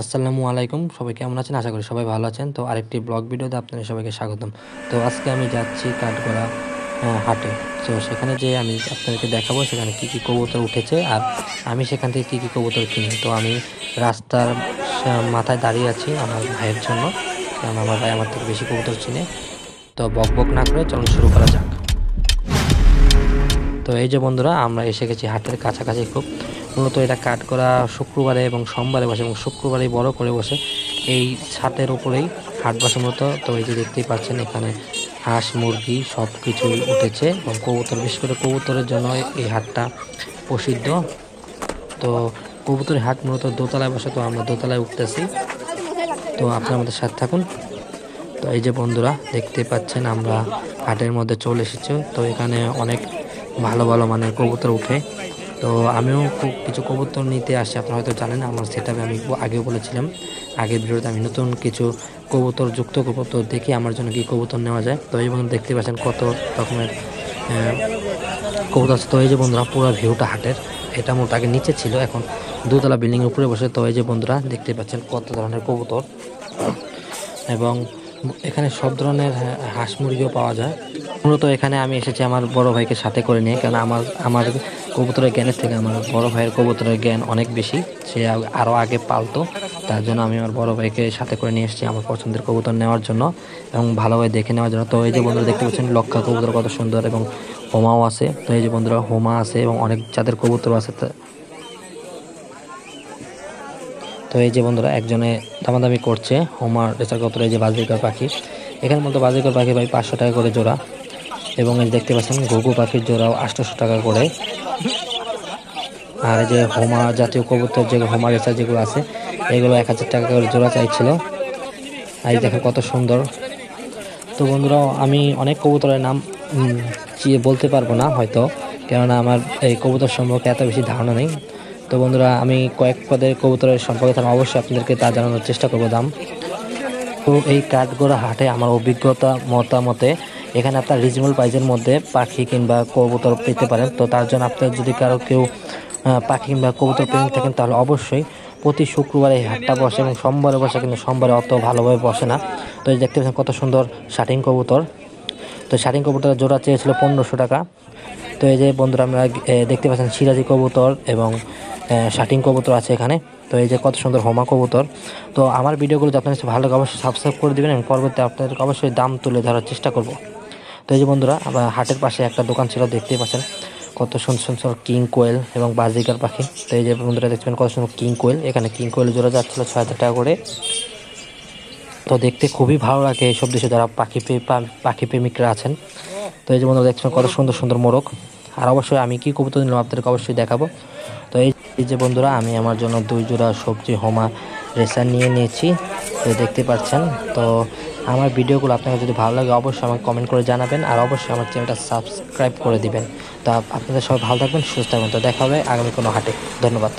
আসসালামু আলাইকুম, সবাই কেমন আছেন? আশা করি সবাই ভালো আছেন। তো আরেকটি ব্লগ ভিডিওতে আপনাদের সবাইকে স্বাগতম। তো আজকে আমি যাচ্ছি কাঠগড়া হাটে। তো সেখানে যে আমি আপনাদেরকে দেখাবো সেখানে কি কি কবুতর উঠেছে আর আমি সেখান থেকে কি কি কবুতর কিনি। তো আমি রাস্তার মাথায় দাঁড়িয়ে আছি আমার ভাইয়ের জন্য, কারণ আমার ভাই আমার থেকে বেশি কবুতর চিনে। তো বক বক না করে চলুন শুরু করা যাক। তো এই যে বন্ধুরা, আমরা এসে গেছি হাটের কাছাকাছি খুব। মূলত এটা কাঠগড়া শুক্রবারে এবং সোমবারে বসে, এবং শুক্রবারেই বড় করে বসে। এই ছাদের উপরেই হাট বসে মূলত। তো এই যে দেখতেই পাচ্ছেন এখানে হাঁস মুরগি সব কিছুই উঠেছে, এবং কবুতর, বিশেষ করে কবুতরের জন্য এই হাটটা প্রসিদ্ধ। তো কবুতরের হাট মূলত দোতলায় বসে, তো আমরা দোতলায় উঠতেছি। তো আপনারা আমাদের সাথে থাকুন। তো এই যে বন্ধুরা দেখতে পাচ্ছেন আমরা হাটের মধ্যে চলে এসেছি। তো এখানে অনেক ভালো ভালো মানের কবুতর উঠে। তো আমিও খুব কিছু কবুতর নিতে আসছি। আপনারা হয়তো জানেন আমার সেটআপে আমি আগেও বলেছিলাম, আগের ভিডিওতে আমি নতুন কিছু কবুতর যুক্ত করবো। তো দেখি আমার জন্য কি কবুতর নেওয়া যায়। তো এই বন্ধু দেখতে পাচ্ছেন কত রকমের কবুতর আছে। তো এই যে বন্ধুরা পুরো ভিউটা হাটের, এটা মোট আগে নিচে ছিল, এখন দোতলা বিল্ডিং উপরে বসে। তো এই যে বন্ধুরা দেখতে পাচ্ছেন কত ধরনের কবুতর, এবং এখানে সব ধরনের হাঁস মুরগিও পাওয়া যায়। মূলত এখানে আমি এসেছি আমার বড় ভাইকে সাথে করে নিয়ে, কারণ আমার কবুতরের জ্ঞানের থেকে আমার বড় ভাইয়ের কবুতরের জ্ঞান অনেক বেশি। সে আরও আগে পালতো, তার জন্য আমি আমার বড় ভাইকে সাথে করে নিয়ে এসেছি আমার পছন্দের কবুতর নেওয়ার জন্য এবং ভালোভাবে দেখে নেওয়ার জন্য। তো এই যে বন্ধুরা দেখতে পাচ্ছেন লক্ষা কবুতর কত সুন্দর, এবং হোমাও আছে। তো এই যে বন্ধুরা হোমা আছে এবং অনেক জাতের কবুতর আছে। তো এই যে বন্ধুরা একজনে দামাদামি করছে হোমার রেসার কবুতর। এই যে বাজিকর পাখি, এখানে মধ্যে বাজিকর পাখি ভাই 500 টাকা করে জোড়া, এবং এই দেখতে পাচ্ছেন ঘুঘু পাখির জোড়াও 800 টাকা করে। আর এই যে হোমা জাতীয় কবুতর, যে হোমা রেসার যেগুলো আছে এগুলো 1000 টাকা করে জোড়া চাইছিল। আর এই দেখেন কত সুন্দর। তো বন্ধুরা আমি অনেক কবুতরের নাম বলতে পারবো না হয়তো, কেননা আমার এই কবুতর সম্পর্কে এত বেশি ধারণা নেই। তো বন্ধুরা আমি কয়েক পদের কবুতরের সম্পর্কে অবশ্যই আপনাদেরকে তা জানানোর চেষ্টা করবো দাম। তো এই কাঠগড়া হাটে আমার অভিজ্ঞতা মতামতে এখানে আপনার রিজনেবল প্রাইসের মধ্যে পাখি কিংবা কবুতর পেতে পারেন। তো তার জন্য আপনার যদি কারো কেউ পাখি কিংবা কবুতর প্রেমিক থাকেন তাহলে অবশ্যই প্রতি শুক্রবারে এই হাটটা বসে, এবং সোমবারে বসে, কিন্তু সোমবারে অত ভালোভাবে বসে না। তো এই দেখতে পাচ্ছেন কত সুন্দর শাটিং কবুতর। তো শাটিং কবুতরের জোড়া চেয়েছিল 1500 টাকা। তো এই যে বন্ধুরা আমরা দেখতে পাচ্ছেন সিরাজি কবুতর এবং শাটিং কবুতর আছে এখানে। তো এই যে কত সুন্দর হোমা কবুতর। তো আমার ভিডিওগুলো যদি আপনার কাছে ভালো লাগে অবশ্যই সাবস্ক্রাইব করে দেবেন, এবং পরবর্তী আপনাদেরকে অবশ্যই দাম তুলে ধরার চেষ্টা করব। তো এই যে বন্ধুরা আবার হাটের পাশে একটা দোকান ছিল, দেখতেই পাচ্ছেন কত সুন্দর সুন্দর কিং কোয়েল এবং বাজিকার পাখি। তো এই যে বন্ধুরা দেখবেন কত সুন্দর কিং কোয়েল, এখানে কিং কোয়েল জোড়া যাচ্ছিল 6000 টাকা করে। তো দেখতে খুবই ভালো লাগে এইসব দেশে যারা পাখি প্রেমিকরা আছেন। তো এই যে বন্ধুরা দেখছেন কত সুন্দর সুন্দর মোরগ। আর অবশ্যই আমি কি কবুতর নিলাম আপনাদেরকে অবশ্যই দেখাবো। তো এই যে বন্ধুরা আমি আমার জন্য 2 জোড়া সবজি হোমা রেসার নিয়ে নিয়েছি, তো দেখতে পাচ্ছেন। তো আমার ভিডিওগুলো আপনাকে যদি ভালো লাগে অবশ্যই আমাকে কমেন্ট করে জানাবেন, আর অবশ্যই আমার চ্যানেলটা সাবস্ক্রাইব করে দিবেন। তো আপনাদের সবাই ভালো থাকবেন, সুস্থ থাকবেন। তো দেখা হবে আগামী কোনো হাটে। ধন্যবাদ।